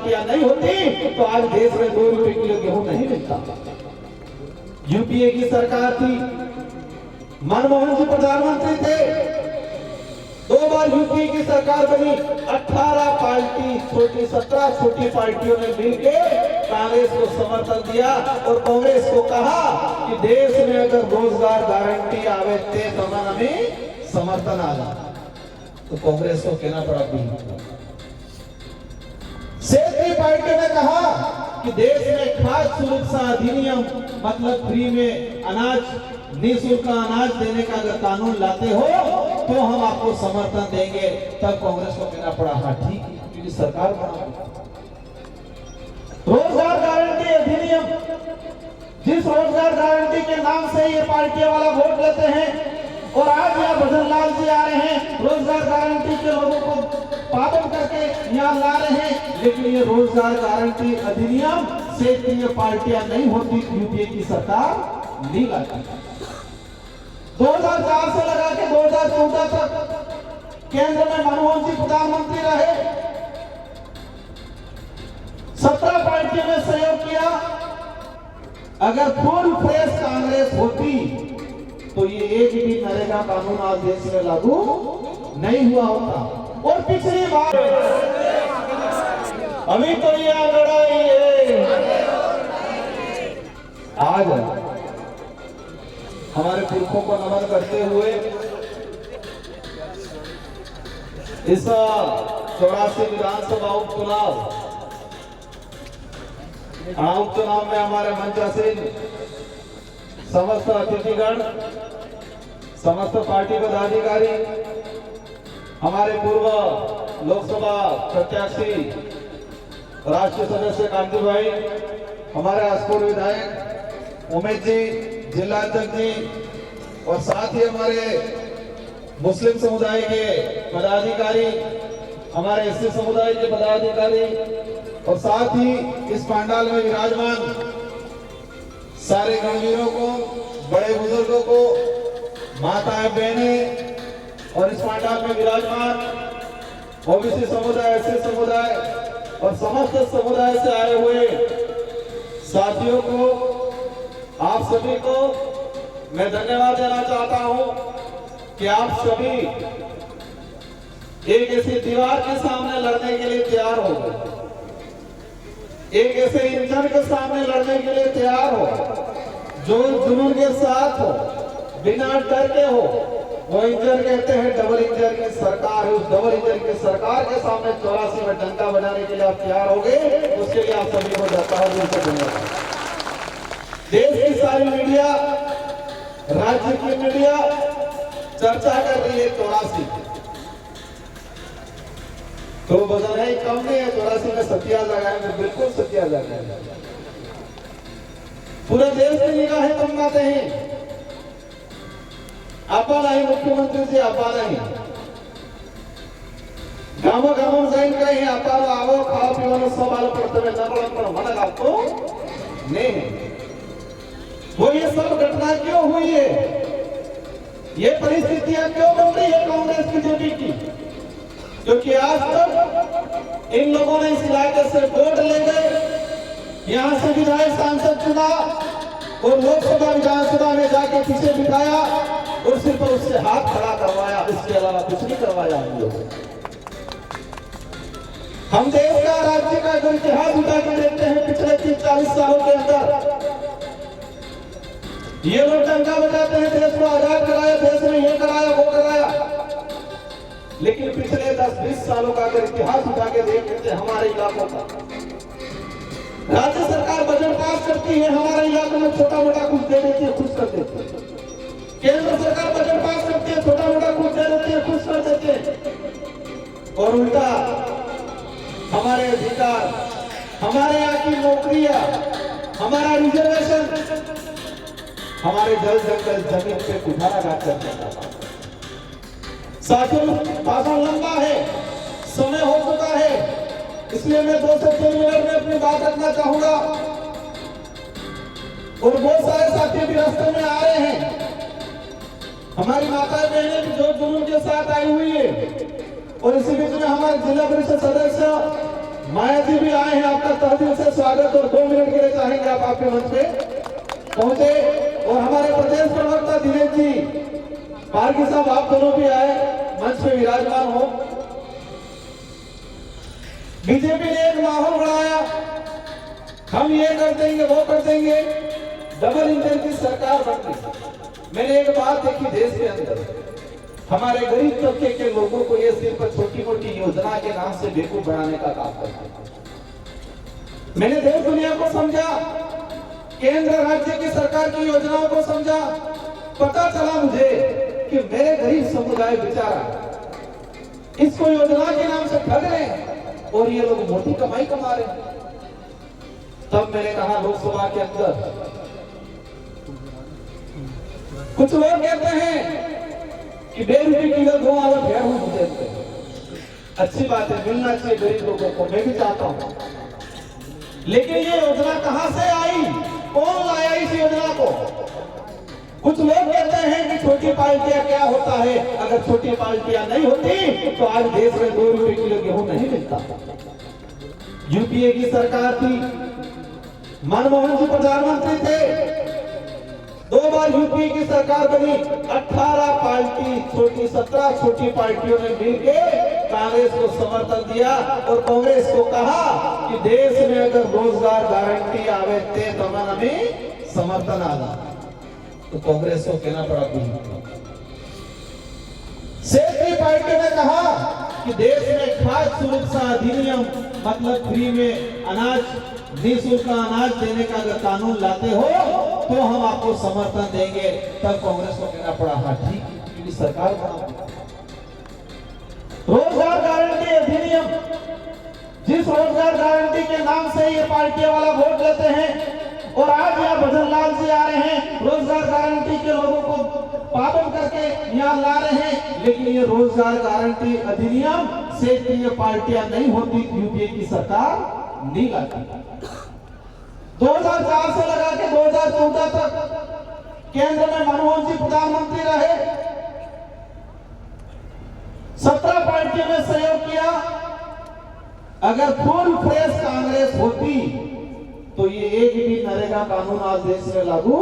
पार्टियां नहीं होती तो आज देश में 2 रुपए किलो गेहूं नहीं मिलता। यूपीए की सरकार थी, मनमोहन जी प्रधानमंत्री थे, 2 बार यूपीए की सरकार बनी, 18 पार्टी छोटी 17 छोटी पार्टियों ने मिलकर कांग्रेस को समर्थन दिया और कांग्रेस को कहा कि देश में अगर रोजगार गारंटी आवे ते तमन हमें समर्थन आला, तो कांग्रेस को कहना पड़ा भी। सेठी पार्टी ने कहा कि देश में खाद्य सुरक्षा अधिनियम मतलब फ्री में अनाज, निःशुल्क अनाज देने का अगर कानून लाते हो तो हम आपको समर्थन देंगे। तब कांग्रेस को कहना पड़ा हाँ ठीक, क्योंकि सरकार बना। रोजगार गारंटी अधिनियम, जिस रोजगार गारंटी के नाम से ये पार्टियां वाला वोट लेते हैं, और आज यहाँ भजन लाल जी आ रहे हैं, रोजगार गारंटी के लोगों को पाबंद करके यहाँ ला रहे हैं, लेकिन ये रोजगार गारंटी अधिनियम से ये पार्टियां नहीं होती, यूपीए की सरकार नहीं लाती। 2004 से लगा के 2014 तक केंद्र में मनमोहन जी प्रधानमंत्री रहे, 17 पार्टियों ने सहयोग किया। अगर फुल फ्रेश कांग्रेस होती तो ये एक भी नरेगा कानून आज देश में लागू नहीं हुआ होता। और पिछली बार अभी तो ये आंकड़ा आज हमारे पुरखों को नमन करते हुए इस 84 विधानसभा उपचुनाव में हमारे मंचासीन समस्त अतिथिगण, समस्त पार्टी पदाधिकारी, हमारे पूर्व लोकसभा प्रत्याशी राष्ट्रीय सदस्य कांति भाई, हमारे आसपुर विधायक उमेश जी, जिला अध्यक्ष जी, और साथ ही हमारे मुस्लिम समुदाय के पदाधिकारी, हमारे एससी समुदाय के पदाधिकारी, और साथ ही इस पंडाल में विराजमान सारे गणवीरों को, बड़े बुजुर्गों को, माताएं बहनें, और इस पंडाल में विराजमान ओबीसी समुदाय, एससी समुदाय और समस्त समुदाय से आए हुए साथियों को, आप सभी को मैं धन्यवाद देना चाहता हूं कि आप सभी एक ऐसी दीवार के सामने लड़ने के लिए तैयार हो गए, एक ऐसे इंजन के सामने लड़ने के लिए तैयार हो जो जुनून के साथ हो, बिना डर के हो। वो इंजन कहते हैं डबल इंजन की सरकार है, उस डबल इंजन की सरकार के सामने 84 में डंका बजाने के लिए आप तैयार हो गए, उसके लिए आप सभी को धन्यवाद। देश की सारी मीडिया, राज्य की मीडिया चर्चा कर रही है 84 तो वजन है कम नहीं है, 84 में सत्या लगाएंगे, बिल्कुल सत्या लगाएंगे। पूरे देश में निगाहें तमगाते हैं, आपा नहीं मुख्यमंत्री जी, आपा नहीं गाँव गाँव जाइन कहीं आपा आओ खाओ पीवा सब आलो पड़ते न मन आपको नहीं। वो ये सब घटना क्यों हुई है, ये परिस्थितियां क्यों बन रही है कांग्रेस बीजेपी की? क्योंकि आज तक इन लोगों ने इस इलाके से वोट ले गए, यहाँ से विधायक सांसद चुना और लोकसभा विधानसभा में जाके पीछे बिठाया और सिर्फ उससे हाथ खड़ा करवाया, इसके अलावा कुछ नहीं करवाया हम लोग। हम देश का, राज्य का अगर इतिहास उठा के देखते हैं पिछले 30-40 सालों के अंदर, ये लोग डंका बजाते हैं देश को आजाद कराया, देश में ये कराया वो कराया, लेकिन पिछले 10-20 सालों का अगर इतिहास उठा के देखते हैं हमारे इलाकों का, राज्य सरकार बजट पास करती है, हमारे इलाकों में छोटा मोटा कुछ दे देती है, खुश कर देती है। केंद्र सरकार बजट पास करती है, छोटा मोटा कुछ दे देती है, खुश कर देते हैं। और उल्टा हमारे अधिकार, हमारे यहाँ की नौकरियां, हमारा रिजर्वेशन, हमारे जल जंगल जमीन पे कुठाराघात करता था। साथियों, भाषण लंबा है, समय हो चुका है, इसलिए मैं 2 से 3 मिनट में अपनी बात रखना चाहूंगा। और बहुत सारे साथी भी रास्ते में आ रहे हैं, हमारी माताएं बहनें भी जो जुनून के साथ आई हुई है। और इसी बीच में हमारे जिला परिषद सदस्य माया जी भी आए हैं, आपका तहे दिल से स्वागत। और 2 मिनट के लिए चाहेंगे आप आपके मंच पे पहुंचे। और हमारे प्रदेश प्रवक्ता दिनेश जी पारगी साहब, आप दोनों भी आए, मंच पे विराजमान हो। बीजेपी ने एक माहौल बनाया, हम ये कर देंगे वो कर देंगे, डबल इंजन की सरकार बन गई। मैंने एक बात देखी देश के अंदर, हमारे गरीब तबके के लोगों को ये सिर्फ छोटी मोटी योजना के नाम से बेवकूफ बनाने का काम करते हैं। मैंने देश दुनिया को समझा, केंद्र राज्य की सरकार की योजनाओं को समझा, पता चला मुझे कि मेरे गरीब समुदाय बेचारा इसको योजना के नाम से ठग रहे हैं और ये लोग मोटी कमाई कमा रहे हैं। तब मैंने कहा लोकसभा के अंदर कुछ लोग कहते हैं कि 1.5 रुपए किलो दो आवर फेर हूं मुझे, अच्छी बात है, मिलना चाहिए गरीब लोगों को, मैं भी चाहता हूं। लेकिन ये योजना कहां से आई, कौन लाया इस योजना को? कुछ लोग कहते हैं कि छोटी पार्टियां क्या होता है, अगर छोटी पार्टियां नहीं होती तो आज देश में 2 रुपए किलो गेहूं नहीं मिलता। यूपीए की सरकार थी, मनमोहन जी प्रधानमंत्री थे, 2 बार यूपीए की सरकार बनी, 18 पार्टी छोटी 17 छोटी पार्टियों ने मिलकर कांग्रेस को समर्थन दिया और कांग्रेस को कहा कि देश में अगर रोजगार गारंटी आवे ते तो हमें समर्थन आगा, तो कांग्रेस को कहना पड़ा सेठ पार्टी ने कहा कि देश में खाद्य सुरक्षा अधिनियम मतलब फ्री में अनाज, निःशुल्क अनाज देने का अगर कानून लाते हो तो हम आपको समर्थन देंगे। तब कांग्रेस को कहना पड़ा हाँ ठीक, क्योंकि सरकार बनाओ। रोजगार गारंटी अधिनियम, जिस रोजगार गारंटी के नाम से ये पार्टियां वाला वोट लेते हैं, और आज यहाँ भजन लाल जी आ रहे हैं, रोजगार गारंटी के लोगों को पाबंद करके यहाँ ला रहे हैं, लेकिन ये रोजगार गारंटी अधिनियम से ये पार्टियां नहीं होती, यूपीए की सरकार नहीं लाती। 2004 से लगा के 2014 तक केंद्र में मनमोहन जी प्रधानमंत्री रहे, 17 पार्टियों ने सहयोग किया। अगर फुल फ्रेश कांग्रेस होती तो ये एक भी नरेगा कानून आज देश में लागू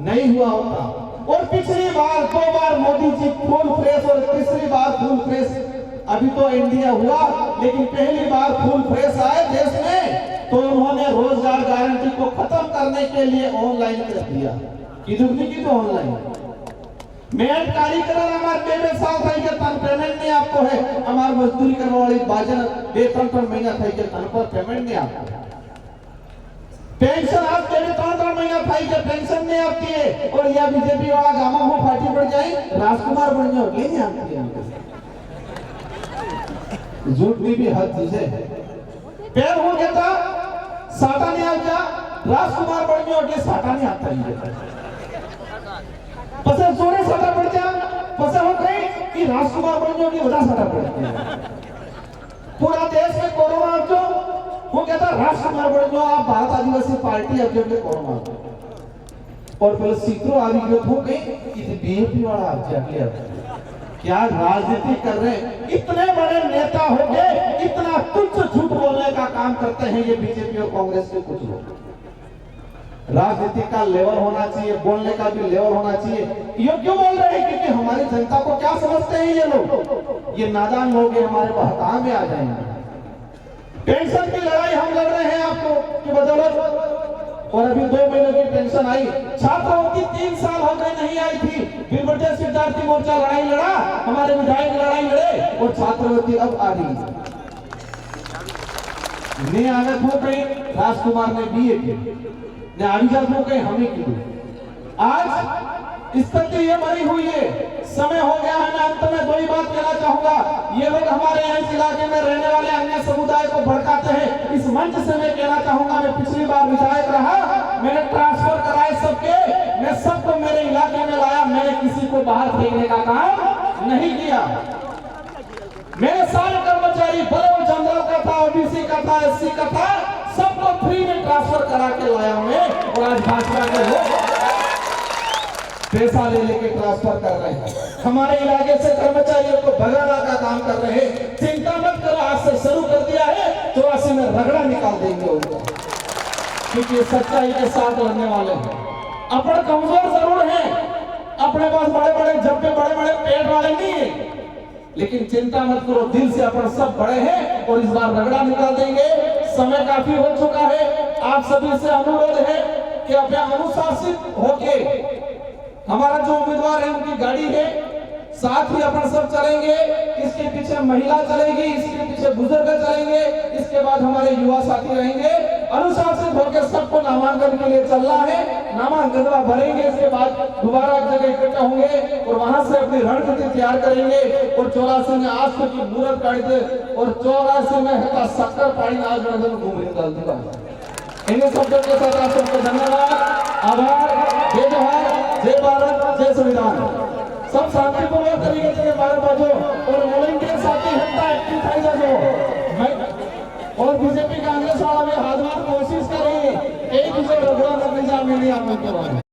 नहीं हुआ होता। और पिछली बार 2 बार मोदी जी फुल फ्रेश और तीसरी बार फुल फ्रेश, अभी तो इंडिया हुआ, लेकिन पहली बार फुल फ्रेश आए देश में तो उन्होंने रोजगार गारंटी को खत्म करने के लिए ऑनलाइन कर दिया। की तो ऑनलाइन मेहनत कारीगर हमारे 2 साल થઈ કે તન પેમેન્ટ नहीं आपको है, हमार मजदूरी करने वाली बाजन 2-3 महीना થઈ કે तन पर पेमेंट नहीं आपको, पेंशन आप 3-3 महीना થઈ કે पेंशन नहीं आपकी है। और या बीजेपी वाला गामा हो फाटी पड़ जाए, राजकुमार बन जाओ, ये नहीं आपकी है। झूठ भी हद से पैर हो गया साटा नहीं आता, राजकुमार बन जाओ, ये साटा नहीं आता है। पसे सोने साटा पड़ जा, पसे हो गई कि राजकुमार बन जाओ, की वजह साटा पड़ जाए। पूरा देश में कोरोना जो वो कहता राजकुमार बन जाओ, आप भारत आदिवासी पार्टी अध्यक्ष में कोरोना और पहले सीक्रो आदि हो गई कि बीजेपी वाला अध्यक्ष क्या राजनीति कर रहे हैं। इतने बड़े नेता हो गए, इतना तुच्छ झूठ बोलने का काम करते हैं ये बीजेपी और कांग्रेस के कुछ लोग। राजनीति का लेवल होना चाहिए, बोलने का भी लेवल होना चाहिए। ये क्यों बोल रहे हैं? क्योंकि हमारी जनता को क्या समझते हैं ये लोग, ये नादान लोग हमारे बहकावे में आ जाएंगे। पेंशन की लड़ाई हम लड़ रहे हैं आपको की बदौलत, और अभी 2 महीनों की पेंशन आई। छात्रों की 3 साल हो गए नहीं आई थी। विद्यार्थी विद्यार्थी मोर्चा लड़ाई लड़ा, हमारे विधायक लड़ाई लड़े और छात्रवृत्ति अब आ रही ने आगत हो गई। राजकुमार ने बीए की ने आविष्कार हो गए, हमें की आज स्थिति ये बनी हुई है। समय हो गया है। मैं अंत में 2 ही बात कहना चाहूंगा। ये लोग हमारे यहाँ इस इलाके में रहने वाले अन्य समुदाय को भड़काते हैं। इस मंच से मैं कहना चाहूंगा, मैं पिछली बार विधायक रहा, मैंने ट्रांसफर कराए सबके, मैं सबको मेरे इलाके में लाया, मैंने किसी को बाहर फेंकने का काम नहीं किया। मेरे सारे कर्मचारी भले वो जनरल का था, ओबीसी का था, एससी का था, सबको फ्री में ट्रांसफर करा के लाया हूं। और आज भाजपा के लोग पैसा ले लेके ट्रांसफर कर रहे हैं। हमारे इलाके से कर्मचारियों को भगाना का काम कर रहे हैं। चिंता मत करो, आज से शुरू कर दिया है, 84 में रगड़ा निकाल देंगे उनको, क्योंकि सच्चाई के साथ लड़ने वाले हैं। अपने कमजोर जरूर हैं, अपने पास बड़े बड़े जब्बे बड़े बड़े पेट वाले नहीं है, लेकिन चिंता मत करो, दिल से अपन सब बड़े हैं और इस बार रगड़ा निकाल देंगे। समय काफी हो चुका है, आप सभी से अनुरोध है कि अपने अनुशासित होके हमारा जो उम्मीदवार है उनकी गाड़ी है, साथ ही अपन सब चलेंगे। इसके पीछे महिला चलेगी, इसके पीछे बुजुर्ग चलेंगे, इसके बाद हमारे युवा साथी रहेंगे। अनुशासित होकर सबको नामांकन के लिए चलना है। नामांकन भरेंगे, इसके बाद दोबारा एक जगह इकट्ठा होंगे और वहां से अपनी रणनीति तैयार करेंगे। और 84 में आज तक की मूर्त काढ़ी थे और 84 में है 70 पाड़ी आज घूम रही है। इन्हीं शब्दों के साथ आप सबको धन्यवाद, आभार, जय जोहार, जय भारत, जय संविधान। सब शांतिपूर्वक तरीके से भारत बाजो और वॉलंटियर साथी हटता एक्टिव थाई जाजो। और बीजेपी कांग्रेस वाला भी हाथ मार कोशिश कर रही है, एक दूसरे रगड़ा नकली जाम नहीं आप